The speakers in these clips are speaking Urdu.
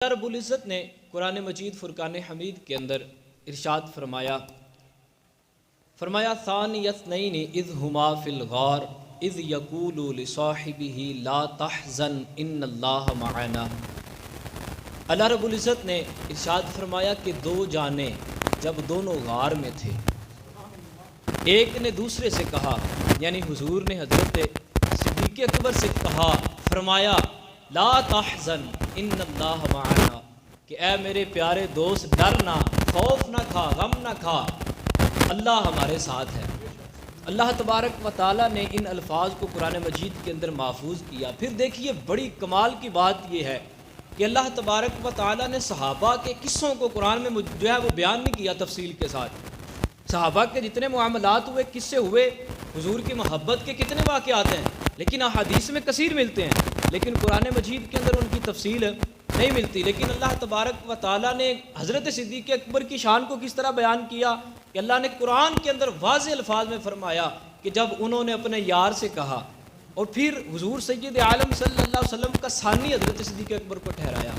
اللہ رب العزت نے قرآن مجید فرقان حمید کے اندر ارشاد فرمایا ثانی اثنین اذ ہما فی الغار اذ یقول لصاحبہ لا تحزن ان اللہ معنا۔ اللہ رب العزت نے ارشاد فرمایا کہ دو جانیں جب دونوں غار میں تھے، ایک نے دوسرے سے کہا، یعنی حضور نے حضرت صدیق اکبر سے کہا، فرمایا لا تحزن ان اللہ معنا، کہ اے میرے پیارے دوست ڈر نہ، خوف نہ کھا، غم نہ کھا، اللہ ہمارے ساتھ ہے۔ اللہ تبارک و تعالیٰ نے ان الفاظ کو قرآن مجید کے اندر محفوظ کیا۔ پھر دیکھیے بڑی کمال کی بات یہ ہے کہ اللہ تبارک و تعالیٰ نے صحابہ کے قصوں کو قرآن میں جو ہے وہ بیان نہیں کیا تفصیل کے ساتھ۔ صحابہ کے جتنے معاملات ہوئے، قصے ہوئے، حضور کی محبت کے کتنے واقعات ہیں، لیکن احادیث میں کثیر ملتے ہیں، لیکن قرآن مجید کے اندر ان کی تفصیل نہیں ملتی۔ لیکن اللہ تبارک و تعالیٰ نے حضرت صدیق اکبر کی شان کو کس طرح بیان کیا کہ اللہ نے قرآن کے اندر واضح الفاظ میں فرمایا کہ جب انہوں نے اپنے یار سے کہا، اور پھر حضور سید عالم صلی اللہ علیہ وسلم کا ثانی حضرت صدیق اکبر کو ٹھہرایا،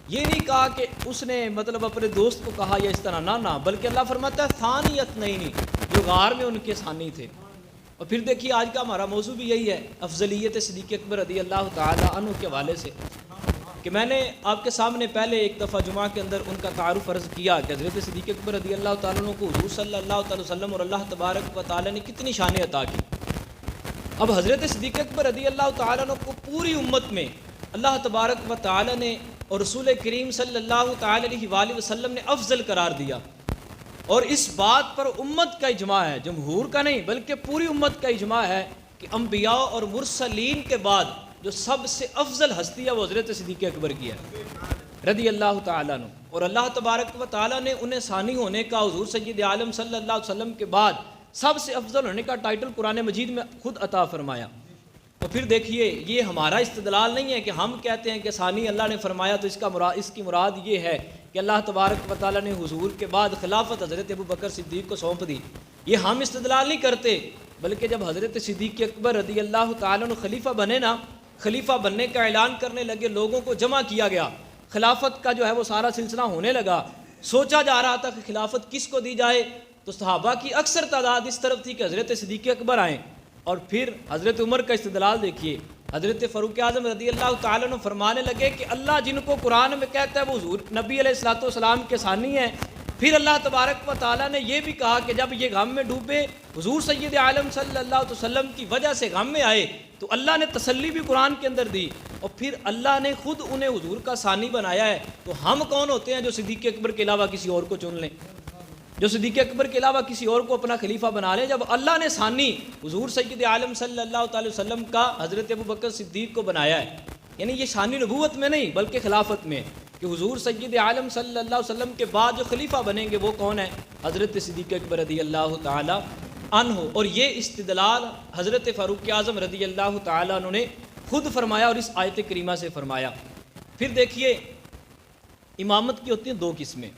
یہ نہیں کہا کہ اس نے مطلب اپنے دوست کو کہا یا اس طرح، نہ بلکہ اللہ فرماتا ہے ثانی اثنین، جو غار میں ان کے ثانی تھے۔ اور پھر دیکھیے آج کا ہمارا موضوع بھی یہی ہے، افضلیت صدیق اکبر رضی اللہ تعالی عنہ کے حوالے سے، کہ میں نے آپ کے سامنے پہلے ایک دفعہ جمعہ کے اندر ان کا تعارف عرض کیا کہ حضرت صدیق اکبر رضی اللہ تعالیٰ عنہ کو حضور صلی اللہ تعالی وسلم اور اللہ تبارک و تعالیٰ نے کتنی شانیں عطا کی۔ اب حضرت صدیق اکبر رضی اللہ تعالیٰ عنہ کو پوری امت میں اللہ تبارک و تعالیٰ نے اور رسول کریم صلی اللہ تعالی علیہ وآلہ وسلم نے افضل قرار دیا، اور اس بات پر امت کا اجماع ہے، جمہور کا نہیں بلکہ پوری امت کا اجماع ہے کہ انبیاء اور مرسلین کے بعد جو سب سے افضل ہستی ہے وہ حضرت صدیق اکبر کی ہے رضی اللہ تعالیٰ عنہ، اور اللہ تبارک و تعالیٰ نے انہیں ثانی ہونے کا، حضور سید عالم صلی اللہ علیہ وسلم کے بعد سب سے افضل ہونے کا ٹائٹل قرآن مجید میں خود عطا فرمایا۔ اور پھر دیکھیے یہ ہمارا استدلال نہیں ہے کہ ہم کہتے ہیں کہ ثانی اللہ نے فرمایا تو اس کی مراد یہ ہے کہ اللہ تبارک و تعالیٰ نے حضور کے بعد خلافت حضرت ابو بکر صدیق کو سونپ دی، یہ ہم استدلال نہیں کرتے، بلکہ جب حضرت صدیق اکبر رضی اللہ تعالیٰ عنہ خلیفہ بنے نا، خلیفہ بننے کا اعلان کرنے لگے، لوگوں کو جمع کیا گیا، خلافت کا جو ہے وہ سارا سلسلہ ہونے لگا، سوچا جا رہا تھا کہ خلافت کس کو دی جائے، تو صحابہ کی اکثر تعداد اس طرف تھی کہ حضرت صدیق اکبر آئیں، اور پھر حضرت عمر کا استدلال دیکھیے، حضرت فاروق اعظم رضی اللہ تعالیٰ عنہ فرمانے لگے کہ اللہ جن کو قرآن میں کہتا ہے وہ حضور نبی علیہ الصلوۃ والسلام کے ثانی ہیں، پھر اللہ تبارک و تعالیٰ نے یہ بھی کہا کہ جب یہ غم میں ڈوبے، حضور سید عالم صلی اللہ علیہ وسلم کی وجہ سے غم میں آئے، تو اللہ نے تسلی بھی قرآن کے اندر دی، اور پھر اللہ نے خود انہیں حضور کا ثانی بنایا ہے۔ تو ہم کون ہوتے ہیں جو صدیق اکبر کے علاوہ کسی اور کو چن لیں، جو صدیق اکبر کے علاوہ کسی اور کو اپنا خلیفہ بنا لیں، جب اللہ نے ثانی حضور سید عالم صلی اللہ تعالی وسلم کا حضرت ابو بکر صدیق کو بنایا ہے۔ یعنی یہ ثانی نبوت میں نہیں بلکہ خلافت میں، کہ حضور سید عالم صلی اللہ علیہ وسلم کے بعد جو خلیفہ بنیں گے وہ کون ہے؟ حضرت صدیق اکبر رضی اللہ تعالی عنہ۔ اور یہ استدلال حضرت فاروق اعظم رضی اللہ تعالی عنہ نے خود فرمایا اور اس آیت کریمہ سے فرمایا۔ پھر دیکھیے امامت کی ہوتی ہیں دو قسمیں،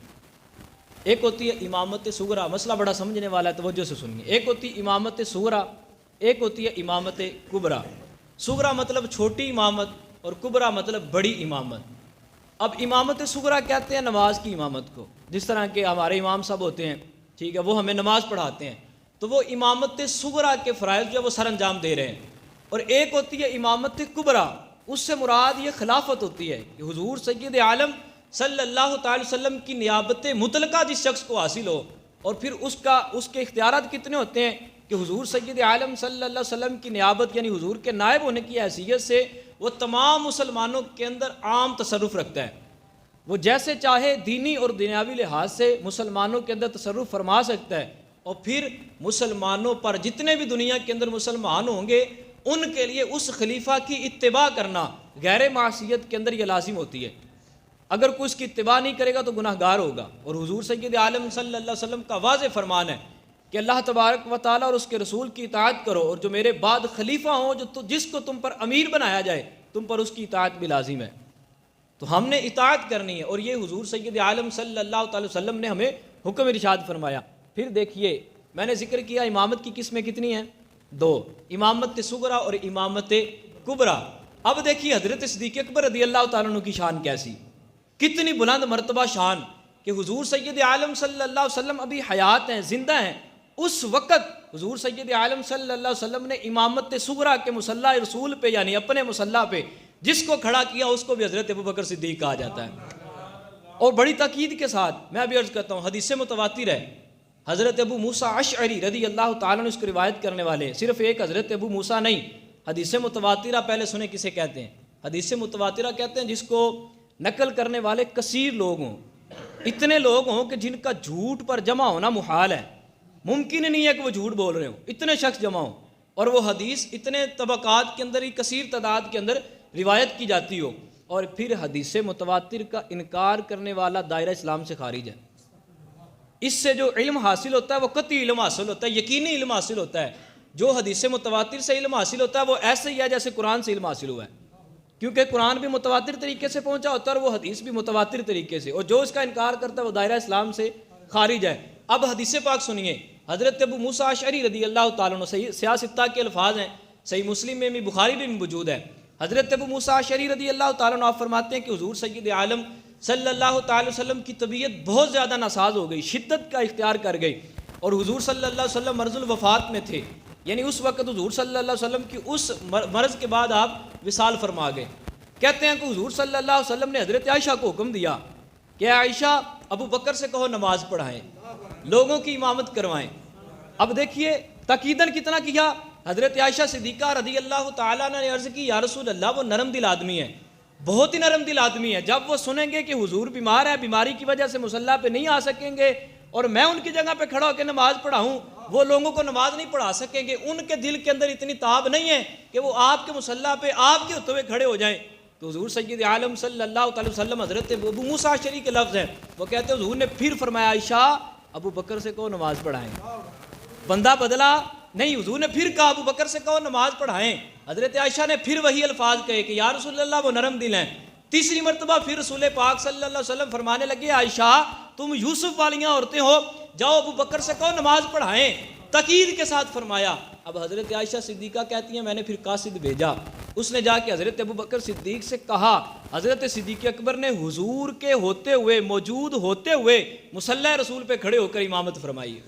ایک ہوتی ہے امامت صغریٰ، مسئلہ بڑا سمجھنے والا ہے، توجہ سے سنیے، ایک ہوتی ہے امامت صغریٰ، ایک ہوتی ہے امامت کبریٰ۔ صغریٰ مطلب چھوٹی امامت اور کبریٰ مطلب بڑی امامت۔ اب امامت صغریٰ کہتے ہیں نماز کی امامت کو، جس طرح کے ہمارے امام صاحب ہوتے ہیں، ٹھیک ہے، وہ ہمیں نماز پڑھاتے ہیں، تو وہ امامت صغریٰ کے فرائض جو ہے وہ سر انجام دے رہے ہیں۔ اور ایک ہوتی ہے امامت کبریٰ، اس سے مراد یہ خلافت ہوتی ہے کہ حضور سید عالم صلی اللہ تعالی وسلم کی نیابت مطلقہ جس شخص کو حاصل ہو، اور پھر اس کے اختیارات کتنے ہوتے ہیں کہ حضور سید عالم صلی اللہ علیہ وسلم کی نیابت یعنی حضور کے نائب ہونے کی حیثیت سے وہ تمام مسلمانوں کے اندر عام تصرف رکھتا ہے، وہ جیسے چاہے دینی اور دنیاوی لحاظ سے مسلمانوں کے اندر تصرف فرما سکتا ہے، اور پھر مسلمانوں پر جتنے بھی دنیا کے اندر مسلمان ہوں گے ان کے لیے اس خلیفہ کی اتباع کرنا غیر معصیت کے اندر یہ لازم ہوتی ہے۔ اگر کوئی اس کی اتباع نہیں کرے گا تو گناہ گار ہوگا، اور حضور سید عالم صلی اللہ علیہ وسلم کا واضح فرمان ہے کہ اللہ تبارک و تعالیٰ اور اس کے رسول کی اطاعت کرو، اور جو میرے بعد خلیفہ ہوں جس کو تم پر امیر بنایا جائے تم پر اس کی اطاعت بھی لازم ہے۔ تو ہم نے اطاعت کرنی ہے، اور یہ حضور سید عالم صلی اللہ تعالی وسلم نے ہمیں حکم ارشاد فرمایا۔ پھر دیکھیے میں نے ذکر کیا امامت کی قسمیں کتنی ہیں؟ دو، امامت صغریٰ اور امامت کبریٰ۔ اب دیکھیے حضرت صدیق اکبر رضی اللہ تعالیٰ عنہ کی شان کیسی، کتنی بلند مرتبہ شان کہ حضور سید عالم صلی اللہ علیہ وسلم ابھی حیات ہیں، زندہ ہیں، اس وقت حضور سید عالم صلی اللہ علیہ وسلم نے امامت صغریٰ کے مصلی رسول پہ یعنی اپنے مصلی پہ جس کو کھڑا کیا اس کو بھی حضرت ابوبکر صدیق کہا جاتا ہے۔ اور بڑی تاکید کے ساتھ میں ابھی عرض کرتا ہوں، حدیث متواتر ہے، حضرت ابو موسیٰ اشعری رضی اللہ تعالیٰ عنہ اس کو روایت کرنے والے، صرف ایک حضرت ابو موسیٰ نہیں، حدیث متواترہ پہلے سنیں کسے کہتے ہیں؟ حدیث متواترہ کہتے ہیں جس کو نقل کرنے والے کثیر لوگ ہوں، اتنے لوگ ہوں کہ جن کا جھوٹ پر جمع ہونا محال ہے، ممکن نہیں ہے کہ وہ جھوٹ بول رہے ہوں، اتنے شخص جمع ہوں اور وہ حدیث اتنے طبقات کے اندر ہی کثیر تعداد کے اندر روایت کی جاتی ہو، اور پھر حدیث متواتر کا انکار کرنے والا دائرہ اسلام سے خارج ہے۔ اس سے جو علم حاصل ہوتا ہے وہ قطعی علم حاصل ہوتا ہے، یقینی علم حاصل ہوتا ہے۔ جو حدیث متواتر سے علم حاصل ہوتا ہے وہ ایسے ہی ہے جیسے قرآن سے علم حاصل ہوا ہے، کیونکہ قرآن بھی متواتر طریقے سے پہنچا ہوتا ہے اور وہ حدیث بھی متواتر طریقے سے، اور جو اس کا انکار کرتا ہے وہ دائرہ اسلام سے خارج ہے۔ اب حدیث پاک سنیے، حضرت ابو موسیٰ اشعری رضی اللہ تعالیٰ عنہ، سیاہ ستہ کے الفاظ ہیں، صحیح مسلم میں بھی بخاری میں بھی موجود ہے۔ حضرت ابو موسیٰ اشعری رضی اللہ تعالیٰ عنہ آپ فرماتے ہیں کہ حضور سید عالم صلی اللہ تعالی وسلم کی طبیعت بہت زیادہ ناساز ہو گئی، شدت کا اختیار کر گئی، اور حضور صلی اللہ علیہ وسلم مرض الوفات میں تھے، یعنی اس وقت حضور صلی اللہ علیہ وسلم کی اس مرض کے بعد آپ وصال فرما گئے۔ کہتے ہیں کہ حضور صلی اللہ علیہ وسلم نے حضرت عائشہ کو حکم دیا کہ عائشہ ابو بکر سے کہو نماز پڑھائیں، لوگوں کی امامت کروائیں۔ اب دیکھیے تاکیدن کتنا کیا، حضرت عائشہ صدیقہ رضی اللہ تعالیٰ نے عرض کی یا رسول اللہ، وہ نرم دل آدمی ہے، بہت ہی نرم دل آدمی ہے، جب وہ سنیں گے کہ حضور بیمار ہے، بیماری کی وجہ سے مصلی پہ نہیں آ سکیں گے اور میں ان کی جگہ پہ کھڑا ہو کے نماز پڑھاؤں، وہ لوگوں کو نماز نہیں پڑھا سکیں گے، ان کے دل کے اندر اتنی تاب نہیں ہے کہ وہ آپ کے مصلی پہ آپ کے ہوتے ہوئے کھڑے ہو جائیں۔ تو حضور سید عالم صلی اللہ علیہ وسلم، حضرت ابو موسیٰ اشعری کے لفظ ہیں، وہ کہتے ہیں حضور نے پھر فرمایا عائشہ ابو بکر سے کہو نماز پڑھائیں۔ بندہ بدلا نہیں، حضور نے پھر کہا ابو بکر سے کہو نماز پڑھائیں۔ حضرت عائشہ نے پھر وہی الفاظ کہے کہ یا رسول اللہ وہ نرم دل ہیں۔ تیسری مرتبہ پھر رسول پاک صلی اللہ علیہ وسلم فرمانے لگے عائشہ تم یوسف والیاں عورتیں ہو، جاؤ ابو بکر سے کہو نماز پڑھائیں، تاکید کے ساتھ فرمایا۔ اب حضرت عائشہ صدیقہ کہتی ہیں میں نے پھر قاصد بھیجا، اس نے جا کے حضرت ابو بکر صدیق سے کہا، حضرت صدیق اکبر نے حضور کے ہوتے ہوئے، موجود ہوتے ہوئے مصلی رسول پہ کھڑے ہو کر امامت فرمائی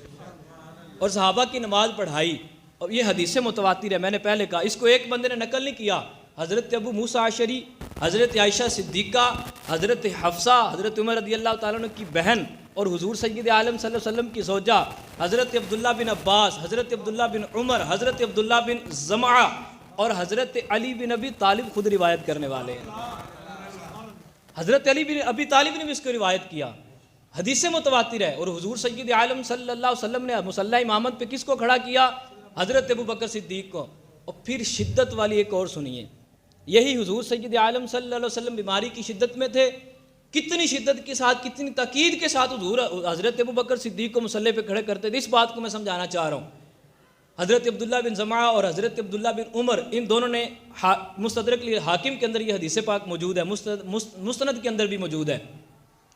اور صحابہ کی نماز پڑھائی۔ اور یہ حدیث متواتر ہے، میں نے پہلے کہا، اس کو ایک بندے نے نقل نہیں کیا، حضرت ابو موسیٰ اشعری، حضرت عائشہ صدیقہ، حضرت حفصہ، حضرت عمر رضی اللہ تعالیٰ عنہ کی بہن اور حضور سید عالم صلی اللہ علیہ وسلم کی زوجہ، حضرت عبداللہ بن عباس، حضرت عبداللہ بن عمر، حضرت عبداللہ بن زمعہ اور حضرت علی بن ابی طالب خود روایت کرنے والے ہیں۔ حضرت علی بن ابی طالب نے بھی اس کو روایت کیا، حدیث متواتر ہے۔ اور حضور سید عالم صلی اللہ علیہ وسلم نے مصلی امامت پہ کس کو کھڑا کیا؟ حضرت ابو بکر صدیق کو۔ اور پھر شدت والی ایک اور سنیے، یہی حضور سید عالم صلی اللہ علیہ وسلم بیماری کی شدت میں تھے، کتنی شدت کے ساتھ، کتنی تاکید کے ساتھ حضور حضرت ابو بکر صدیق کو مصلی پہ کھڑے کرتے تھے۔ اس بات کو میں سمجھانا چاہ رہا ہوں، حضرت عبداللہ بن زمعہ اور حضرت عبداللہ بن عمر، ان دونوں نے مستدرک حاکم کے اندر یہ حدیث پاک موجود ہے، مستند کے اندر بھی موجود ہے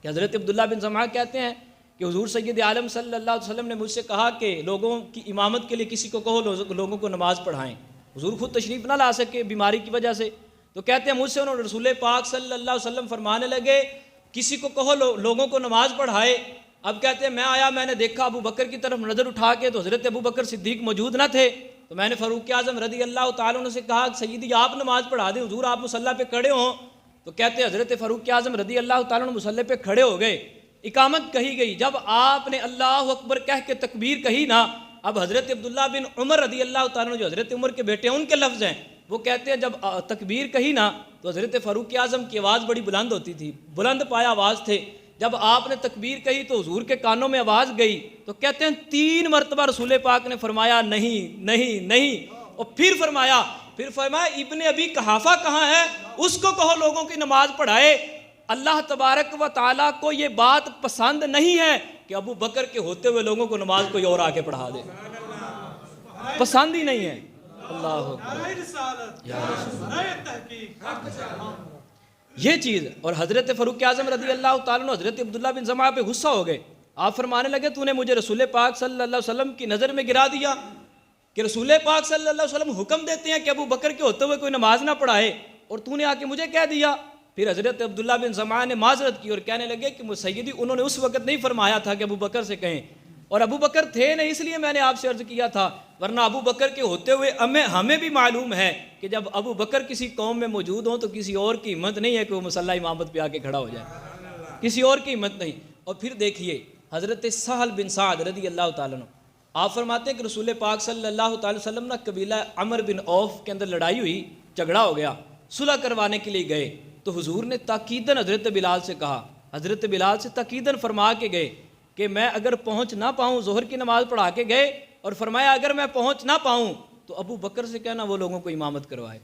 کہ حضرت عبداللہ بن زمعہ کہتے ہیں کہ حضور سید عالم صلی اللہ علیہ وسلم نے مجھ سے کہا کہ لوگوں کی امامت کے لیے کسی کو کہو لوگوں کو نماز پڑھائیں۔ حضور خود تشریف نہ لا سکے بیماری کی وجہ سے، تو کہتے ہیں مجھ سے انہوں نے رسول پاک صلی اللہ علیہ وسلم فرمانے لگے کسی کو کہو لوگوں کو نماز پڑھائے۔ اب کہتے ہیں میں آیا، میں نے دیکھا ابو بکر کی طرف نظر اٹھا کے تو حضرت ابو بکر صدیق موجود نہ تھے، تو میں نے فاروق اعظم رضی اللہ تعالیٰ عنہ سے کہا سیدی آپ نماز پڑھا دیں، حضور آپ مصلی پہ کھڑے ہوں۔ تو کہتے ہیں حضرت فاروق اعظم رضی اللہ تعالیٰ عنہ مصلی پہ کھڑے ہو گئے، اقامت کہی گئی، جب آپ نے اللہ اکبر کہہ کے تکبیر کہی نا، اب حضرت عبداللہ بن عمر رضی اللہ تعالیٰ عنہ جو حضرت عمر کے بیٹے ہیں ان کے لفظ ہیں، وہ کہتے ہیں جب تکبیر کہی نا تو حضرت فاروق اعظم کی آواز بڑی بلند ہوتی تھی، بلند پایا آواز تھے، جب آپ نے تکبیر کہی تو حضور کے کانوں میں آواز گئی، تو کہتے ہیں 3 مرتبہ رسول پاک نے فرمایا نہیں نہیں نہیں، اور پھر فرمایا ابن ابی قحافہ کہاں ہے، اس کو کہو لوگوں کی نماز پڑھائے۔ اللہ تبارک و تعالیٰ کو یہ بات پسند نہیں ہے کہ ابو بکر کے ہوتے ہوئے لوگوں کو نماز کوئی اور آ کے پڑھا دے، پسند ہی نہیں ہے۔ اللہ یہ چیز، اور حضرت فاروق اعظم رضی اللہ تعالیٰ عنہ حضرت عبداللہ بن زمعہ پہ غصہ ہو گئے، آپ فرمانے لگے تو نے مجھے رسول پاک صلی اللہ علیہ وسلم کی نظر میں گرا دیا کہ رسول پاک صلی اللہ علیہ وسلم حکم دیتے ہیں کہ ابو بکر کے ہوتے ہوئے کوئی نماز نہ پڑھائے، اور تو نے آ کے مجھے کہہ دیا پھر حضرت عبداللہ بن زمعہ نے معذرت کی اور کہنے لگے کہ سیدی انہوں نے اس وقت نہیں فرمایا تھا کہ ابو بکر سے کہیں، اور ابو بکر تھے نہیں، اس لیے میں نے آپ سے عرض کیا تھا، ورنہ ابو بکر کے ہوتے ہوئے ہمیں بھی معلوم ہے کہ جب ابو بکر کسی قوم میں موجود ہوں تو کسی اور کی ہمت نہیں ہے کہ وہ مصلی امامت پہ آ کے کھڑا ہو جائے، کسی اور کی ہمت نہیں۔ اور پھر دیکھیے حضرت سہل بن سعد رضی اللہ تعالیٰ عنہ، آپ فرماتے ہیں کہ رسول پاک صلی اللہ تعالی وسلم نے قبیلہ عمر بن عوف کے اندر لڑائی ہوئی، جھگڑا ہو گیا، صلح کروانے کے لیے گئے تو حضور نے تاکیداً حضرت بلال سے کہا، حضرت بلال سے تاکیداً فرما کے گئے کہ میں اگر پہنچ نہ پاؤں، ظہر کی نماز پڑھا کے گئے اور فرمایا اگر میں پہنچ نہ پاؤں تو ابو بکر سے کہنا وہ لوگوں کو امامت کروائے،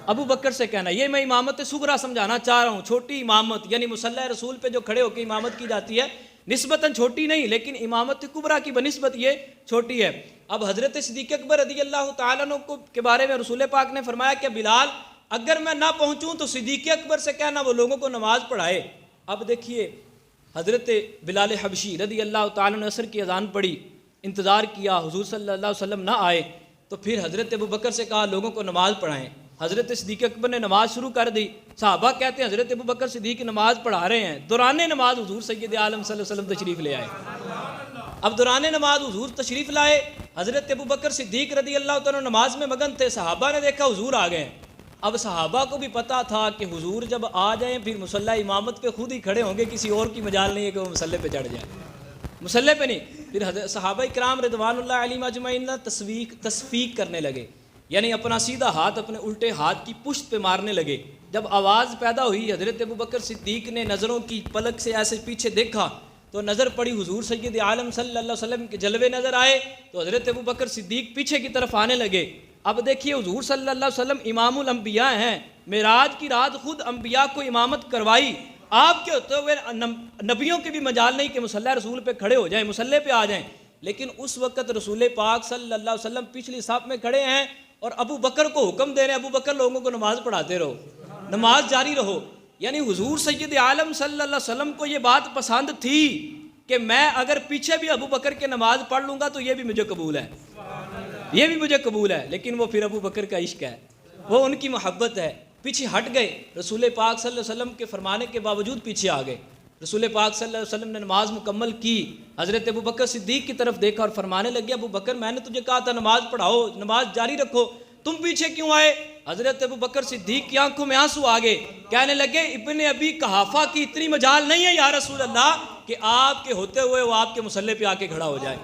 ابو بکر سے کہنا۔ یہ میں امامت صغرا سمجھانا چاہ رہا ہوں، چھوٹی امامت، یعنی مصلی رسول پہ جو کھڑے ہو کے امامت کی جاتی ہے نسبتاً چھوٹی نہیں، لیکن امامت کبریٰ کی بنسبت یہ چھوٹی ہے۔ اب حضرت صدیق اکبر رضی اللہ تعالیٰ عنہ کے بارے میں رسول پاک نے فرمایا کہ بلال اگر میں نہ پہنچوں تو صدیق اکبر سے کہنا وہ لوگوں کو نماز پڑھائے۔ اب دیکھیے حضرت بلال حبشی رضی اللہ تعالیٰ عنہ نے عصر کی اذان پڑھی، انتظار کیا، حضور صلی اللہ علیہ وسلم نہ آئے تو پھر حضرت ابو بکر سے کہا لوگوں کو نماز پڑھائیں۔ حضرت صدیق اکبر نے نماز شروع کر دی، صحابہ کہتے ہیں حضرت ابو بکر صدیق نماز پڑھا رہے ہیں، دوران نماز حضور سید عالم صلی اللہ علیہ وسلم تشریف لے آئے۔ اب دوران نماز حضور تشریف لائے، حضرت ابو بکر صدیق رضی اللہ تعالیٰ نماز میں مگن تھے، صحابہ نے دیکھا حضور آ گئے۔ اب صحابہ کو بھی پتا تھا کہ حضور جب آ جائیں پھر مصلی امامت پہ خود ہی کھڑے ہوں گے، کسی اور کی مجال نہیں ہے کہ وہ مصلی پہ چڑھ جائے، مصلی پہ نہیں۔ پھر صحابہ کرام رضوان اللہ علیہم اجمعین تصفیق کرنے لگے، یعنی اپنا سیدھا ہاتھ اپنے الٹے ہاتھ کی پشت پہ مارنے لگے۔ جب آواز پیدا ہوئی حضرت ابو بکر صدیق نے نظروں کی پلک سے ایسے پیچھے دیکھا تو نظر پڑی حضور سید عالم صلی اللہ علیہ وسلم کے جلوے نظر آئے تو حضرت ابو بکر صدیق پیچھے کی طرف آنے لگے۔ اب دیکھیے حضور صلی اللہ علیہ وسلم امام الانبیاء ہیں، معراج کی رات خود انبیاء کو امامت کروائی، آپ کے ہوتے ہوئے نبیوں کی بھی مجال نہیں کہ مصلی رسول پہ کھڑے ہو جائیں، مصلی پہ آ جائیں، لیکن اس وقت رسول پاک صلی اللہ علیہ وسلم پچھلی صف میں کھڑے ہیں اور ابو بکر کو حکم دے رہے ہیں ابو بکر لوگوں کو نماز پڑھاتے رہو، نماز جاری رہو۔ یعنی حضور سید عالم صلی اللہ علیہ وسلم کو یہ بات پسند تھی کہ میں اگر پیچھے بھی ابو بکر کے نماز پڑھ لوں گا تو یہ بھی مجھے قبول ہے، یہ بھی مجھے قبول ہے، لیکن وہ پھر ابو بکر کا عشق ہے، وہ ان کی محبت ہے، پیچھے ہٹ گئے، رسول پاک صلی اللہ علیہ وسلم کے فرمانے کے باوجود پیچھے آ گئے۔ رسول پاک صلی اللہ علیہ وسلم نے نماز مکمل کی، حضرت ابو بکر صدیق کی طرف دیکھا اور فرمانے لگے ابو بکر میں نے تجھے کہا تھا نماز پڑھاؤ، نماز جاری رکھو، تم پیچھے کیوں آئے؟ حضرت ابو بکر صدیق کی آنکھوں میں آنسو آ گئے، کہنے لگے ابن ابی قحافہ کی اتنی مجال نہیں ہے یا رسول اللہ کہ آپ کے ہوتے ہوئے وہ آپ کے مصلی پہ آ کے کھڑا ہو جائے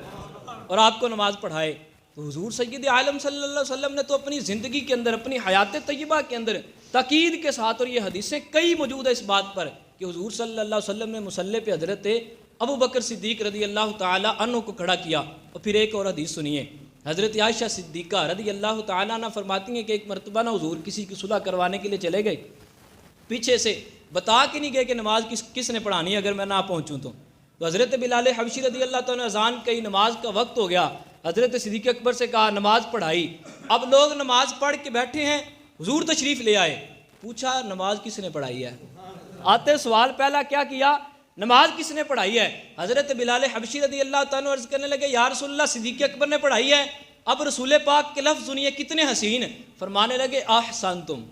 اور آپ کو نماز پڑھائے۔ تو حضور سید عالم صلی اللہ علیہ وسلم نے تو اپنی زندگی کے اندر، اپنی حیات طیبہ کے اندر تاکید کے ساتھ، اور یہ حدیثیں کئی موجود ہیں اس بات پر کہ حضور صلی اللہ علیہ وسلم نے مصلی پہ حضرت ابو بکر صدیق رضی اللہ تعالی عنہ کو کھڑا کیا۔ اور پھر ایک اور حدیث سنیے، حضرت عائشہ صدیقہ رضی اللہ تعالیٰ عنہ فرماتی ہیں کہ ایک مرتبہ نہ حضور کسی کی صلح کروانے کے لیے چلے گئے، پیچھے سے بتا کے نہیں گئے کہ نماز کس نے پڑھانی ہے اگر میں نہ پہنچوں تو حضرت بلال حبشی رضی اللہ تعالیٰ اذان کہی، نماز کا وقت ہو گیا، حضرت صدیق اکبر سے کہا نماز پڑھائی۔ اب لوگ نماز پڑھ کے بیٹھے ہیں، حضور تشریف لے آئے، پوچھا نماز کس نے پڑھائی ہے؟ آتے سوال پہلا کیا کیا؟ نماز کس نے پڑھائی ہے؟ حضرت بلال حبشی رضی اللہ تعالیٰ عنہ عرض کرنے لگے یا رسول اللہ صدیق اکبر نے پڑھائی ہے۔ اب رسول پاک کے لفظ سنیے کتنے حسین، فرمانے لگے احسنتم،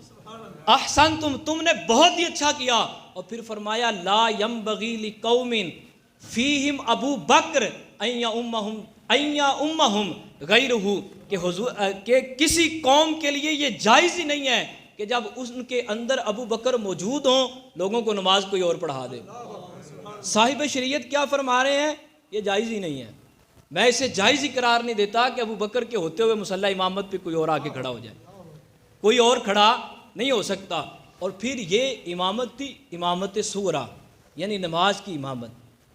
احسنتم، تم نے بہت ہی اچھا کیا۔ اور پھر فرمایا لا ينبغي لقوم فیہم ابو بکر ان یؤمہم غیرہ، کہ حضور کہ کسی قوم کے لیے یہ جائز ہی نہیں ہے کہ جب ان کے اندر ابو بکر موجود ہوں لوگوں کو نماز کوئی اور پڑھا دے۔ صاحب شریعت کیا فرما رہے ہیں؟ یہ جائز ہی نہیں ہے، میں اسے جائز ہی قرار نہیں دیتا کہ ابو بکر کے ہوتے ہوئے مصلی امامت پہ کوئی اور آ کے کھڑا ہو جائے، کوئی اور کھڑا نہیں ہو سکتا۔ اور پھر یہ امامت تھی امامت صغرا، یعنی نماز کی امامت،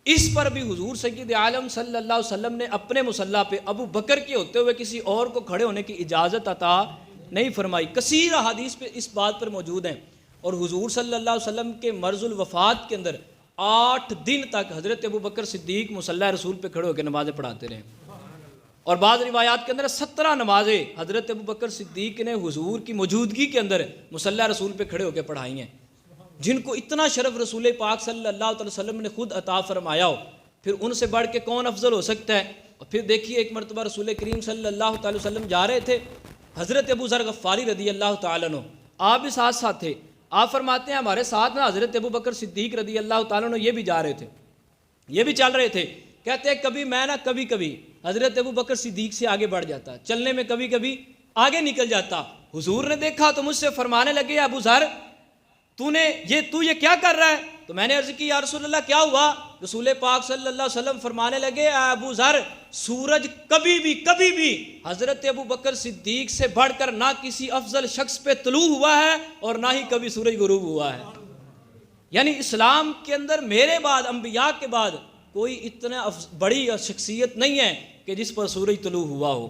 اس پر بھی حضور سید عالم صلی اللہ علیہ وسلم نے اپنے مصلی پہ ابو بکر کے ہوتے ہوئے کسی اور کو کھڑے ہونے کی اجازت عطا نہیں فرمائی۔ کثیر احادیث پہ اس بات پر موجود ہیں۔ اور حضور صلی اللہ علیہ وسلم کے مرض الوفات کے اندر 8 دن تک حضرت ابو بکر صدیق مصلی رسول پہ کھڑے ہو کے نمازیں پڑھاتے رہے، اور بعض روایات کے اندر 17 نمازیں حضرت ابو بکر صدیق نے حضور کی موجودگی کے اندر مصلی رسول پہ کھڑے ہو کے پڑھائی ہیں، جن کو اتنا شرف رسول پاک صلی اللہ علیہ وسلم نے خود عطا فرمایا ہو، پھر ان سے بڑھ کے کون افضل ہو سکتا ہے؟ اور پھر دیکھیے ایک مرتبہ رسول کریم صلی اللہ علیہ وسلم جا رہے تھے، حضرت ابو ذر غفاری رضی اللہ تعالیٰ عنہ آپ بھی ساتھ ساتھ تھے، آپ فرماتے ہیں ہمارے ساتھ نا حضرت ابو بکر صدیق رضی اللہ تعالیٰ عنہ یہ بھی جا رہے تھے، یہ بھی چل رہے تھے. کہتے ہیں کبھی میں نا کبھی کبھی حضرت ابو بکر صدیق سے آگے بڑھ جاتا، چلنے میں کبھی کبھی آگے نکل جاتا. حضور نے دیکھا تو مجھ سے فرمانے لگے ابو ذر تو یہ کیا کر رہا ہے؟ تو میں نے عرض کی یا رسول اللہ کیا ہوا؟ رسول پاک صلی اللہ علیہ وسلم فرمانے لگے اے ابو ذر سورج کبھی بھی حضرت ابو بکر صدیق سے بڑھ کر نہ کسی افضل شخص پہ طلوع ہوا ہے اور نہ ہی کبھی سورج غروب ہوا ہے. یعنی اسلام کے اندر میرے بعد انبیاء کے بعد کوئی اتنا بڑی شخصیت نہیں ہے کہ جس پر سورج طلوع ہوا ہو.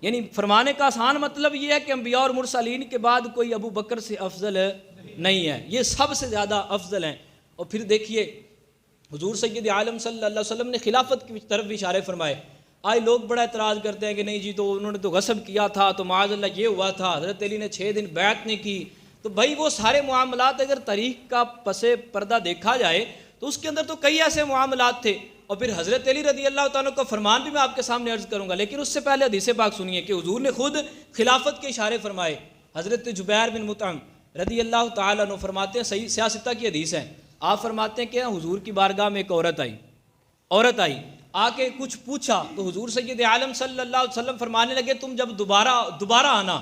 یعنی فرمانے کا آسان مطلب یہ ہے کہ انبیاء اور مرسلین کے بعد کوئی ابو بکر سے افضل نہیں ہے، یہ سب سے زیادہ افضل ہیں. اور پھر دیکھیے حضور سید عالم صلی اللہ علیہ وسلم نے خلافت کی طرف بھی اشارے فرمائے. آج لوگ بڑا اعتراض کرتے ہیں کہ نہیں جی تو انہوں نے تو غصب کیا تھا تو معاذ اللہ یہ ہوا تھا، حضرت علی نے 6 دن بیعت نہیں کی. تو بھائی وہ سارے معاملات اگر تاریخ کا پس پردہ دیکھا جائے تو اس کے اندر تو کئی ایسے معاملات تھے. اور پھر حضرت علی رضی اللہ تعالیٰ کا فرمان بھی میں آپ کے سامنے عرض کروں گا، لیکن اس سے پہلے حدیث پاک سنیے کہ حضور نے خود خلافت کے اشارے فرمائے. حضرت جبیر بن مطعم رضی اللہ تعالیٰ عنہ فرماتے ہیں، صحیح سیاستہ کی حدیث ہے، آپ فرماتے ہیں کہ حضور کی بارگاہ میں ایک عورت آئی آ کے کچھ پوچھا تو حضور سید عالم صلی اللہ علیہ وسلم فرمانے لگے تم جب دوبارہ آنا.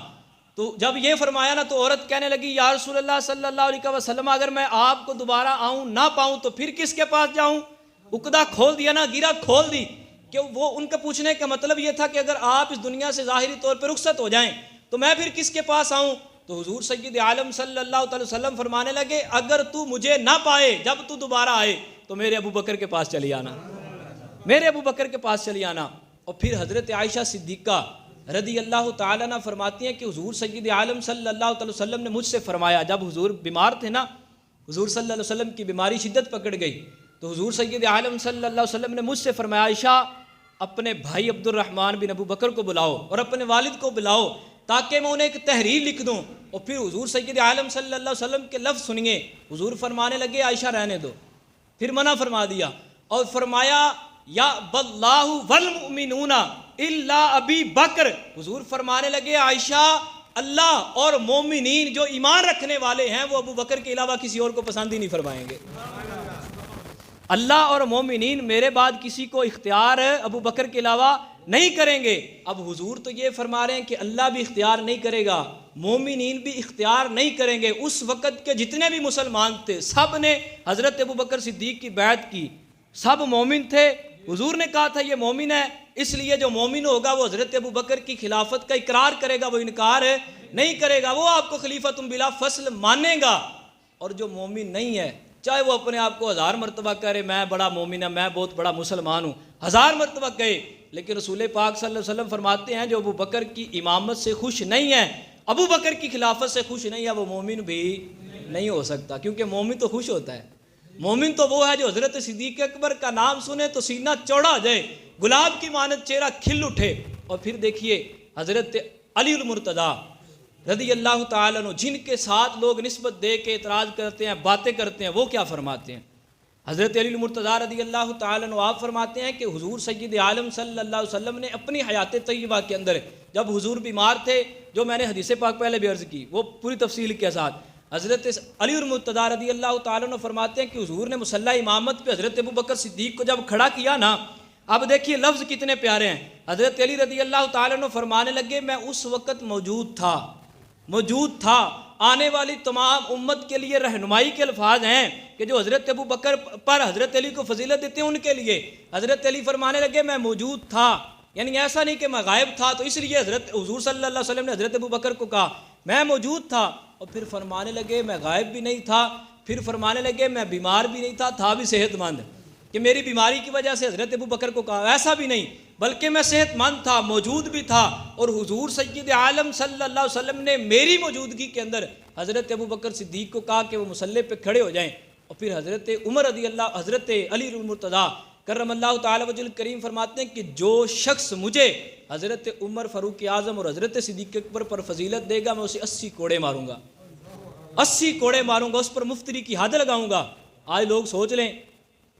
تو جب یہ فرمایا نا تو عورت کہنے لگی یا رسول اللہ صلی اللہ علیہ وسلم اگر میں آپ کو دوبارہ آؤں نہ پاؤں تو پھر کس کے پاس جاؤں؟ عقدہ کھول دیا نا، گیرا کھول دی. کہ وہ ان کا پوچھنے کا مطلب یہ تھا کہ اگر آپ اس دنیا سے ظاہری طور پر رخصت ہو جائیں تو میں پھر کس کے پاس آؤں؟ تو حضور سید عالم صلی اللہ علیہ وسلم فرمانے لگے اگر تو مجھے نہ پائے جب تو دوبارہ آئے تو میرے ابو بکر کے پاس چلی آنا، میرے ابو بکر کے پاس چلی آنا. اور پھر حضرت عائشہ صدیقہ رضی اللہ تعالیٰ عنہ فرماتی ہیں کہ حضور سید عالم صلی اللہ علیہ وسلم نے مجھ سے فرمایا، جب حضور بیمار تھے نا، حضور صلی اللہ علیہ وسلم کی بیماری شدت پکڑ گئی تو حضور سید عالم صلی اللہ علیہ وسلم نے مجھ سے فرمایا عائشہ اپنے بھائی عبد الرحمن بن ابو بکر کو بلاؤ اور اپنے والد کو بلاؤ تاکہ میں انہیں ایک تحریر لکھ دوں. اور پھر حضور سید عالم صلی اللہ علیہ وسلم کے لفظ سنیے، حضور فرمانے لگے عائشہ رہنے دو، پھر منع فرما دیا اور فرمایا یا باللہ والمؤمنون الا ابی بکر. حضور فرمانے لگے عائشہ اللہ اور مومنین جو ایمان رکھنے والے ہیں وہ ابو بکر کے علاوہ کسی اور کو پسند ہی نہیں فرمائیں گے. اللہ اور مومنین میرے بعد کسی کو اختیار ابو بکر کے علاوہ نہیں کریں گے. اب حضور تو یہ فرما رہے ہیں کہ اللہ بھی اختیار نہیں کرے گا، مومنین بھی اختیار نہیں کریں گے. اس وقت کے جتنے بھی مسلمان تھے سب نے حضرت ابو بکر صدیق کی بیعت کی، سب مومن تھے. حضور نے کہا تھا یہ مومن ہے، اس لیے جو مومن ہوگا وہ حضرت ابو بکر کی خلافت کا اقرار کرے گا، وہ انکار نہیں کرے گا، وہ آپ کو خلیفۃ بلا فصل مانے گا. اور جو مومن نہیں ہے چاہے وہ اپنے آپ کو 1000 مرتبہ کرے میں بڑا مومن ہوں، میں بہت بڑا مسلمان ہوں، 1000 مرتبہ کہے، لیکن رسول پاک صلی اللہ علیہ وسلم فرماتے ہیں جو ابو بکر کی امامت سے خوش نہیں ہے، ابو بکر کی خلافت سے خوش نہیں ہے، وہ مومن بھی نہیں ہو سکتا. کیونکہ مومن تو خوش ہوتا ہے، مومن تو وہ ہے جو حضرت صدیق اکبر کا نام سنے تو سینہ چوڑا جائے، گلاب کی مانند چہرہ کھل اٹھے. اور پھر دیکھیے حضرت علی المرتضیٰ رضی اللہ تعالیٰ عنہ جن کے ساتھ لوگ نسبت دے کے اعتراض کرتے ہیں، باتیں کرتے ہیں، وہ کیا فرماتے ہیں؟ حضرت علی المرتضیٰ رضی اللہ تعالیٰ عنہ آپ فرماتے ہیں کہ حضور سید عالم صلی اللہ علیہ وسلم نے اپنی حیات طیبہ کے اندر جب حضور بیمار تھے، جو میں نے حدیث پاک پہلے بھی عرض کی وہ پوری تفصیل کے ساتھ، حضرت علی المرتضیٰ رضی اللہ تعالیٰ عنہ فرماتے ہیں کہ حضور نے مصلی امامت پہ حضرت ابو بکر صدیق کو جب کھڑا کیا نا، اب دیکھیے لفظ کتنے پیارے ہیں. حضرت علی رضی اللہ تعالیٰ عنہ فرمانے لگے میں اس وقت موجود تھا. آنے والی تمام امت کے لیے رہنمائی کے الفاظ ہیں کہ جو حضرت ابو بکر پر حضرت علی کو فضیلت دیتے ہیں ان کے لیے. حضرت علی فرمانے لگے میں موجود تھا، یعنی ایسا نہیں کہ میں غائب تھا تو اس لیے حضرت حضور صلی اللہ علیہ وسلم نے حضرت ابو بکر کو کہا میں موجود تھا. اور پھر فرمانے لگے میں غائب بھی نہیں تھا، پھر فرمانے لگے میں بیمار بھی نہیں تھا بھی صحت مند، کہ میری بیماری کی وجہ سے حضرت ابو بکر کو کہا، ایسا بھی نہیں بلکہ میں صحت مند تھا، موجود بھی تھا. اور حضور سید عالم صلی اللہ علیہ وسلم نے میری موجودگی کے اندر حضرت ابو بکر صدیق کو کہا کہ وہ مصلی پہ کھڑے ہو جائیں. اور پھر حضرت حضرت علی المرتضیٰ کرم اللہ تعالی وجہ الکریم فرماتے ہیں کہ جو شخص مجھے حضرت عمر فاروق اعظم اور حضرت صدیق اکبر پر فضیلت دے گا میں اسے 80 کوڑے ماروں گا، 80 کوڑے ماروں گا، اس پر مفتری کی حد لگاؤں گا. آج لوگ سوچ لیں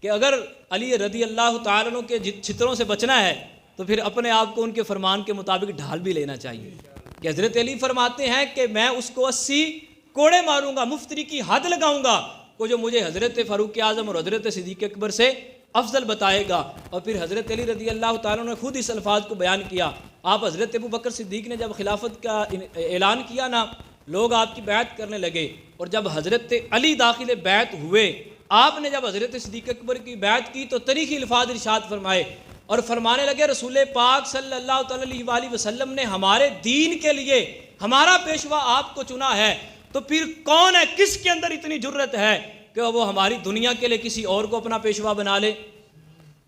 کہ اگر علی رضی اللہ تعالیٰ عنہ کے چھتروں سے بچنا ہے تو پھر اپنے آپ کو ان کے فرمان کے مطابق ڈھال بھی لینا چاہیے. کہ حضرت علی فرماتے ہیں کہ میں اس کو 80 کوڑے ماروں گا، مفتری کی حد لگاؤں گا، وہ جو مجھے حضرت فاروق اعظم اور حضرت صدیق اکبر سے افضل بتائے گا۔ اور پھر حضرت علی رضی اللہ تعالیٰ نے خود اس الفاظ کو بیان کیا۔ آپ حضرت ابو بکر صدیق نے جب خلافت کا اعلان کیا نا، لوگ آپ کی بیعت کرنے لگے، اور جب حضرت علی داخل بیعت ہوئے، آپ نے جب حضرت صدیق اکبر کی بیعت کی تو تاریخی الفاظ ارشاد فرمائے اور فرمانے لگے رسول پاک صلی اللہ تعالیٰ علیہ وآلہ وسلم نے ہمارے دین کے لیے ہمارا پیشوا آپ کو چنا ہے، تو پھر کون ہے، کس کے اندر اتنی جرت ہے کہ وہ ہماری دنیا کے لیے کسی اور کو اپنا پیشوا بنا لے؟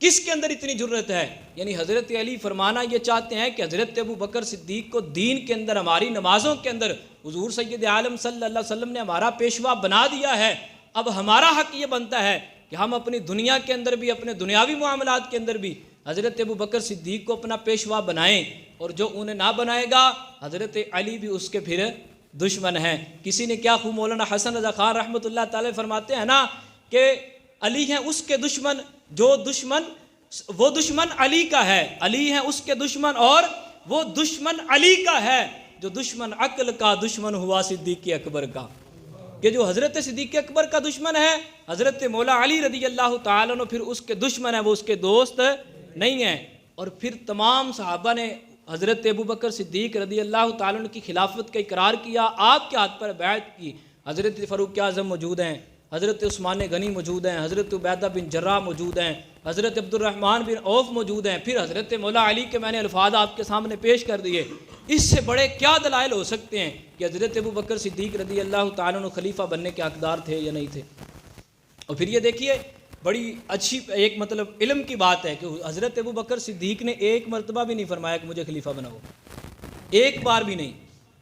کس کے اندر اتنی جرت ہے؟ یعنی حضرت علی فرمانا یہ چاہتے ہیں کہ حضرت ابو بکر صدیق کو دین کے اندر، ہماری نمازوں کے اندر حضور سید عالم صلی اللہ علیہ وسلم نے ہمارا پیشوا بنا دیا ہے، اب ہمارا حق یہ بنتا ہے کہ ہم اپنی دنیا کے اندر بھی، اپنے دنیاوی معاملات کے اندر بھی حضرت ابو بکر صدیق کو اپنا پیشوا بنائیں، اور جو انہیں نہ بنائے گا حضرت علی بھی اس کے پھر دشمن ہیں۔ کسی نے کیا خوب مولانا حسن رضا خان رحمۃ اللہ تعالی فرماتے ہیں نا کہ علی ہیں اس کے دشمن جو دشمن، وہ دشمن علی کا ہے، علی ہیں اس کے دشمن اور وہ دشمن علی کا ہے، جو دشمن عقل کا دشمن ہوا صدیق اکبر کا۔ کہ جو حضرت صدیق اکبر کا دشمن ہے حضرت مولا علی رضی اللہ تعالیٰ عنہ، پھر اس کے دشمن ہے، وہ اس کے دوست نہیں ہیں۔ اور پھر تمام صحابہ نے حضرت ابو بکر صدیق رضی اللہ تعالیٰ عنہ کی خلافت کا اقرار کیا، آپ کے ہاتھ پر بیعت کی۔ حضرت فاروق اعظم موجود ہیں، حضرت عثمان غنی موجود ہیں، حضرت عبیدہ بن جراح موجود ہیں، حضرت عبد الرحمن بن عوف موجود ہیں، پھر حضرت مولا علی کے میں نے الفاظ آپ کے سامنے پیش کر دیے۔ اس سے بڑے کیا دلائل ہو سکتے ہیں کہ حضرت ابو بکر صدیق رضی اللہ تعالیٰ عنہ خلیفہ بننے کے حقدار تھے یا نہیں تھے؟ اور پھر یہ دیکھیے بڑی اچھی ایک مطلب علم کی بات ہے کہ حضرت ابو بکر صدیق نے ایک مرتبہ بھی نہیں فرمایا کہ مجھے خلیفہ بناؤ، ایک بار بھی نہیں۔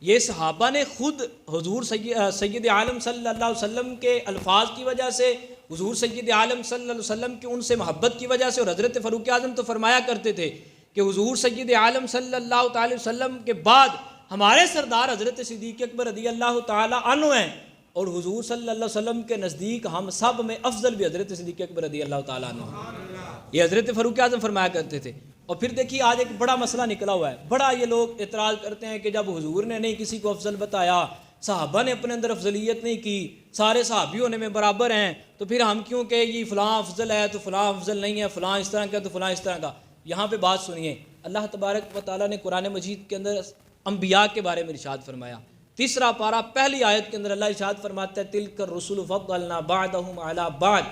یہ صحابہ نے خود حضور سید عالم صلی اللہ علیہ وسلم کے الفاظ کی وجہ سے، حضور سید عالم صلی اللہ علیہ وسلم کی ان سے محبت کی وجہ سے، اور حضرت فاروق اعظم تو فرمایا کرتے تھے کہ حضور سید عالم صلی اللہ تعالی وسلم کے بعد ہمارے سردار حضرت صدیق اکبر رضی اللہ تعالی عنہ ہیں، اور حضور صلی اللہ علیہ وسلم کے نزدیک ہم سب میں افضل بھی حضرت صدیق اکبر رضی اللہ تعالی عنہ ہیں۔ یہ حضرت فاروق اعظم فرمایا کرتے تھے۔ اور پھر دیکھیے آج ایک بڑا مسئلہ نکلا ہوا ہے، بڑا یہ لوگ اعتراض کرتے ہیں کہ جب حضور نے نہیں کسی کو افضل بتایا، صحابہ نے اپنے اندر افضلیت نہیں کی، سارے صحابی ہونے میں برابر ہیں، تو پھر ہم کیوں کہ یہ فلاں افضل ہے تو فلاں افضل نہیں ہے، فلاں اس طرح کا تو فلاں اس طرح کا۔ یہاں پہ بات سنیے، اللہ تبارک و تعالیٰ نے قرآن مجید کے اندر انبیاء کے بارے میں ارشاد فرمایا، 3 پارہ پہلی آیت کے اندر اللہ ارشاد فرماتا ہے تلک الرسل فضلنا بعضهم علی بعض،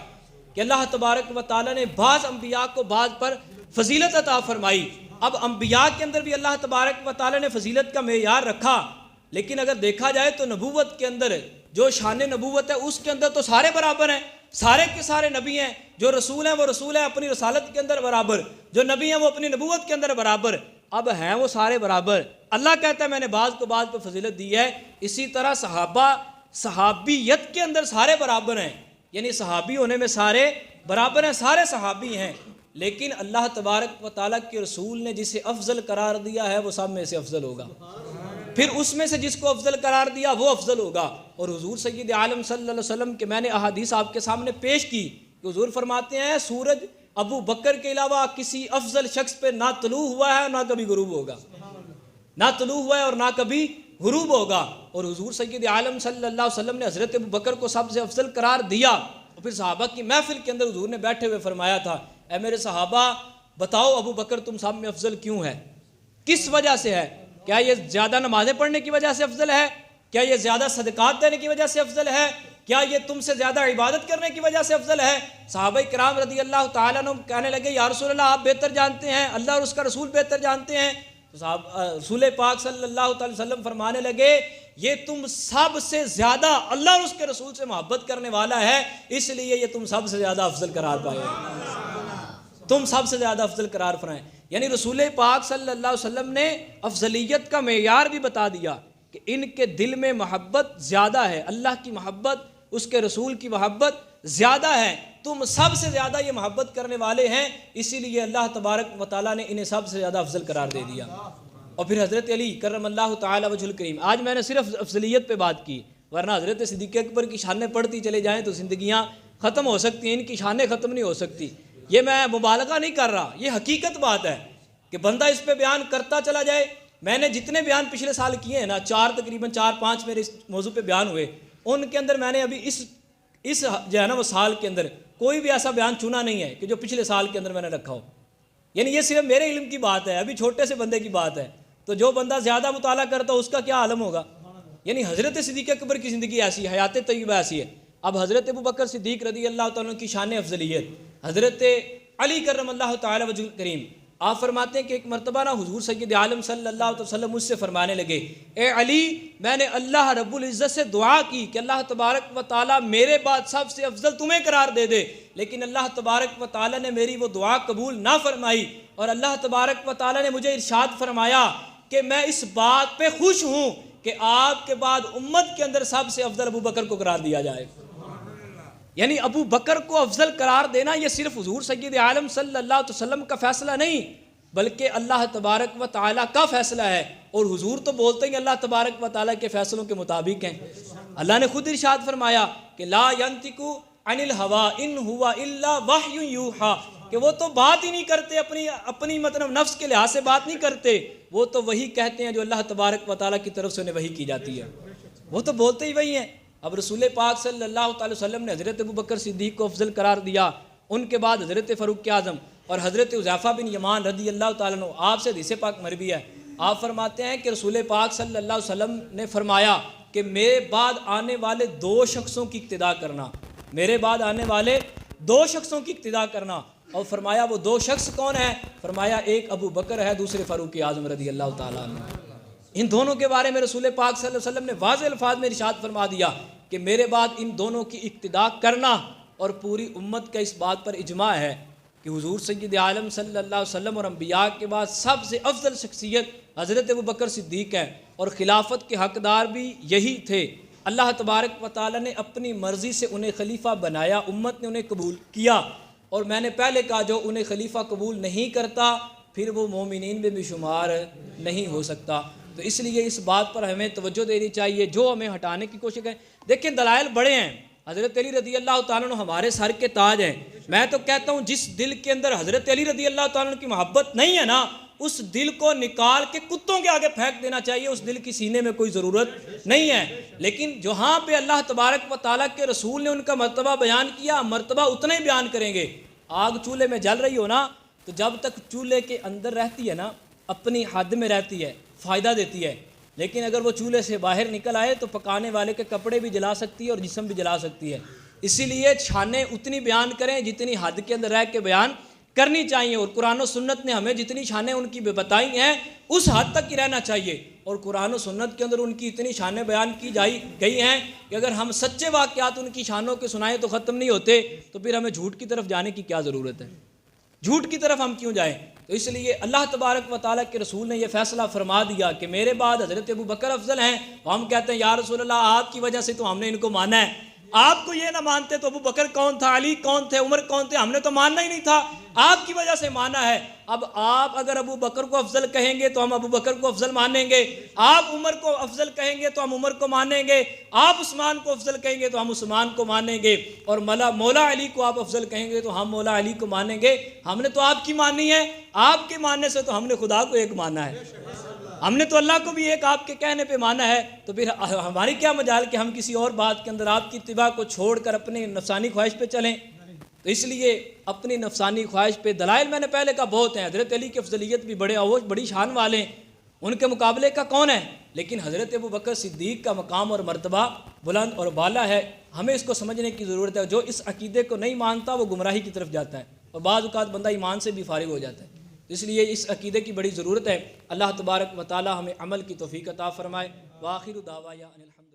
کہ اللہ تبارک و تعالیٰ نے بعض انبیاء کو بعض پر فضیلت عطا فرمائی۔ اب انبیاء کے اندر بھی اللہ تبارک و تعالیٰ نے فضیلت کا معیار رکھا، لیکن اگر دیکھا جائے تو نبوت کے اندر جو شان نبوت ہے اس کے اندر تو سارے برابر ہیں، سارے کے سارے نبی ہیں، جو رسول ہیں وہ رسول ہیں اپنی رسالت کے اندر برابر، جو نبی ہیں وہ اپنی نبوت کے اندر برابر، اب ہیں وہ سارے برابر۔ اللہ کہتا ہے میں نے بعض کو بعض پر فضیلت دی ہے، اسی طرح صحابہ صحابیت کے اندر سارے برابر ہیں، یعنی صحابی ہونے میں سارے برابر ہیں، سارے صحابی ہیں، لیکن اللہ تبارک و تعالیٰ کے رسول نے جسے افضل قرار دیا ہے وہ سب میں سے افضل ہوگا، پھر اس میں سے جس کو افضل قرار دیا وہ افضل ہوگا۔ اور حضور سید عالم صلی اللہ علیہ وسلم کے میں نے احادیث آپ کے سامنے پیش کی کہ حضور فرماتے ہیں سورج ابو بکر کے علاوہ کسی افضل شخص پہ نہ طلوع ہوا ہے نہ کبھی غروب ہوگا، نہ طلوع ہوا ہے اور نہ کبھی غروب ہوگا۔ اور حضور سید عالم صلی اللہ علیہ وسلم نے حضرت ابو بکر کو سب سے افضل قرار دیا، اور پھر صحابہ کی محفل کے اندر حضور نے بیٹھے ہوئے فرمایا تھا اے میرے صحابہ بتاؤ ابو بکر تم سب میں افضل کیوں ہے، کس وجہ سے ہے؟ کیا یہ زیادہ نمازیں پڑھنے کی وجہ سے افضل ہے؟ کیا یہ زیادہ صدقات دینے کی وجہ سے افضل ہے؟ کیا یہ تم سے زیادہ عبادت کرنے کی وجہ سے افضل ہے؟ صحابہ کرام رضی اللہ تعالیٰ عنہ کہنے لگے یا رسول اللہ آپ بہتر جانتے ہیں، اللہ اور اس کا رسول بہتر جانتے ہیں۔ تو رسول پاک صلی اللہ تعالی وسلم فرمانے لگے یہ تم سب سے زیادہ اللہ اور اس کے رسول سے محبت کرنے والا ہے، اس لیے یہ تم سب سے زیادہ افضل قرار پائے، تم سب سے زیادہ افضل قرار فرمائیں۔ یعنی رسول پاک صلی اللہ علیہ وسلم نے افضلیت کا معیار بھی بتا دیا کہ ان کے دل میں محبت زیادہ ہے، اللہ کی محبت، اس کے رسول کی محبت زیادہ ہے، تم سب سے زیادہ یہ محبت کرنے والے ہیں، اسی لیے اللہ تبارک و تعالیٰ نے انہیں سب سے زیادہ افضل قرار دے دیا۔ اور پھر حضرت علی کرم اللہ تعالیٰ وجہ الکریم، آج میں نے صرف افضلیت پہ بات کی، ورنہ حضرت صدیق اکبر کی شانیں پڑھتی چلے جائیں تو زندگیاں ختم ہو سکتی ہیں، ان کی شانیں ختم نہیں ہو سکتی۔ یہ میں مبالغہ نہیں کر رہا، یہ حقیقت بات ہے کہ بندہ اس پہ بیان کرتا چلا جائے۔ میں نے جتنے بیان پچھلے سال کیے ہیں نا، تقریباً 4-5 میرے اس موضوع پہ بیان ہوئے، ان کے اندر میں نے ابھی اس جو ہے نا وہ سال کے اندر کوئی بھی ایسا بیان چنا نہیں ہے کہ جو پچھلے سال کے اندر میں نے رکھا ہو. یعنی یہ صرف میرے علم کی بات ہے، ابھی چھوٹے سے بندے کی بات ہے. تو جو بندہ زیادہ مطالعہ کرتا ہے اس کا کیا عالم ہوگا. یعنی حضرت صدیق اکبر کی زندگی ایسی ہے، حیات طیبہ ایسی ہے. اب حضرت ابوبکر صدیق رضی اللہ تعالیٰ کی شان افضلیت، حضرت علی کرم اللہ تعالیٰ وجہ کریم، آپ فرماتے ہیں کہ ایک مرتبہ نا حضور سید عالم صلی اللہ علیہ وسلم مجھ سے فرمانے لگے، اے علی، میں نے اللہ رب العزت سے دعا کی کہ اللہ تبارک و تعالیٰ میرے بعد سب سے افضل تمہیں قرار دے دے، لیکن اللہ تبارک و تعالیٰ نے میری وہ دعا قبول نہ فرمائی، اور اللہ تبارک و تعالیٰ نے مجھے ارشاد فرمایا کہ میں اس بات پہ خوش ہوں کہ آپ کے بعد امت کے اندر سب سے افضل ابو بکر کو قرار دیا جائے. یعنی ابو بکر کو افضل قرار دینا یہ صرف حضور سید عالم صلی اللہ علیہ وسلم کا فیصلہ نہیں، بلکہ اللہ تبارک و تعالیٰ کا فیصلہ ہے. اور حضور تو بولتے ہیں اللہ تبارک و تعالیٰ کے فیصلوں کے مطابق ہیں. اللہ نے خود ارشاد فرمایا کہ لا ينطق عن الهوى ان هو الا وحی یوحی، کہ وہ تو بات ہی نہیں کرتے، اپنی مطلب نفس کے لحاظ سے بات نہیں کرتے، وہ تو وہی کہتے ہیں جو اللہ تبارک و تعالیٰ کی طرف سے انہیں وحی کی جاتی ہے. وہ تو بولتے ہی وہی ہیں. اب رسول پاک صلی اللہ تعالی وسلم نے حضرت ابوبکر صدیق کو افضل قرار دیا، ان کے بعد حضرت فاروق اعظم اور حضرت حذیفہ بن یمان رضی اللہ تعالیٰ عنہ. آپ سے حدیث پاک مروی ہے، آپ فرماتے ہیں کہ رسول پاک صلی اللہ علیہ وسلم نے فرمایا کہ میرے بعد آنے والے 2 شخصوں کی اقتداء کرنا، میرے بعد آنے والے 2 شخصوں کی اقتداء کرنا. اور فرمایا وہ 2 شخص کون ہیں؟ فرمایا ایک ابو بکر ہے، دوسرے فاروق اعظم رضی اللہ تعالیٰ عنہ. ان دونوں کے بارے میں رسول پاک صلی اللہ علیہ وسلم نے واضح الفاظ میں ارشاد فرما دیا کہ میرے بعد ان دونوں کی اقتداء کرنا. اور پوری امت کا اس بات پر اجماع ہے کہ حضور سید عالم صلی اللہ علیہ وسلم اور انبیاء کے بعد سب سے افضل شخصیت حضرت ابوبکر صدیق ہے، اور خلافت کے حقدار بھی یہی تھے. اللہ تبارک و تعالیٰ نے اپنی مرضی سے انہیں خلیفہ بنایا، امت نے انہیں قبول کیا. اور میں نے پہلے کہا جو انہیں خلیفہ قبول نہیں کرتا پھر وہ مومنین میں بھی شمار نہیں ہو سکتا. تو اس لیے اس بات پر ہمیں توجہ دینی چاہیے جو ہمیں ہٹانے کی کوشش کریں. دیکھیں دلائل بڑے ہیں. حضرت علی رضی اللہ تعالیٰ عنہ ہمارے سر کے تاج ہیں. میں تو کہتا ہوں جس دل کے اندر حضرت علی رضی اللہ تعالیٰ عنہ کی محبت نہیں ہے نا، اس دل کو نکال کے کتوں کے آگے پھینک دینا چاہیے. اس دل کی سینے میں کوئی ضرورت نہیں ہے. لیکن جہاں پہ اللہ تبارک و تعالیٰ کے رسول نے ان کا مرتبہ بیان کیا، مرتبہ اتنا ہی بیان کریں گے. آگ چولہے میں جل رہی ہو نا، تو جب تک چولہے کے اندر رہتی ہے نا، اپنی حد میں رہتی ہے، فائدہ دیتی ہے. لیکن اگر وہ چولہے سے باہر نکل آئے تو پکانے والے کے کپڑے بھی جلا سکتی ہے اور جسم بھی جلا سکتی ہے. اسی لیے شانیں اتنی بیان کریں جتنی حد کے اندر رہ کے بیان کرنی چاہیے. اور قرآن و سنت نے ہمیں جتنی شانیں ان کی بتائی ہیں اس حد تک ہی رہنا چاہیے. اور قرآن و سنت کے اندر ان کی اتنی شانیں بیان کی گئی ہیں کہ اگر ہم سچے واقعات ان کی شانوں کے سنائیں تو ختم نہیں ہوتے. تو پھر ہمیں جھوٹ کی طرف جانے کی کیا ضرورت ہے؟ جھوٹ کی طرف ہم کیوں جائیں؟ تو اس لیے اللہ تبارک و تعالیٰ کے رسول نے یہ فیصلہ فرما دیا کہ میرے بعد حضرت ابو بکر افضل ہیں. ہم کہتے ہیں یا رسول اللہ آپ کی وجہ سے تو ہم نے ان کو مانا ہے. آپ کو یہ نہ مانتے تو ابو بکر کون تھا، علی کون تھے، عمر کون تھے؟ ہم نے تو ماننا ہی نہیں تھا، آپ کی وجہ سے مانا ہے. اب آپ اگر ابو بکر کو افضل کہیں گے تو ہم ابو بکر کو افضل مانیں گے، آپ عمر کو افضل کہیں گے تو ہم عمر کو مانیں گے، آپ عثمان کو افضل کہیں گے تو ہم عثمان کو مانیں گے، اور مولا علی کو آپ افضل کہیں گے تو ہم مولا علی کو مانیں گے. ہم نے تو آپ کی ماننی ہے، آپ کے ماننے سے تو ہم نے خدا کو ایک مانا ہے، ہم نے تو اللہ کو بھی ایک آپ کے کہنے پہ مانا ہے. تو پھر ہماری کیا مجال کہ ہم کسی اور بات کے اندر آپ کی اتباع کو چھوڑ کر اپنی نفسانی خواہش پہ چلیں. تو اس لیے اپنی نفسانی خواہش پہ دلائل میں نے پہلے کہا بہت ہیں. حضرت علی کی افضلیت بھی بڑے اوج بڑی شان والے ہیں، ان کے مقابلے کا کون ہے؟ لیکن حضرت ابو بکر صدیق کا مقام اور مرتبہ بلند اور بالا ہے. ہمیں اس کو سمجھنے کی ضرورت ہے. جو اس عقیدے کو نہیں مانتا وہ گمراہی کی طرف جاتا ہے، اور بعض اوقات بندہ ایمان سے بھی فارغ ہو جاتا ہے. اس لیے اس عقیدے کی بڑی ضرورت ہے. اللہ تبارک و تعالی ہمیں عمل کی توفیق عطا فرمائے. وآخر دعوانا ان الحمد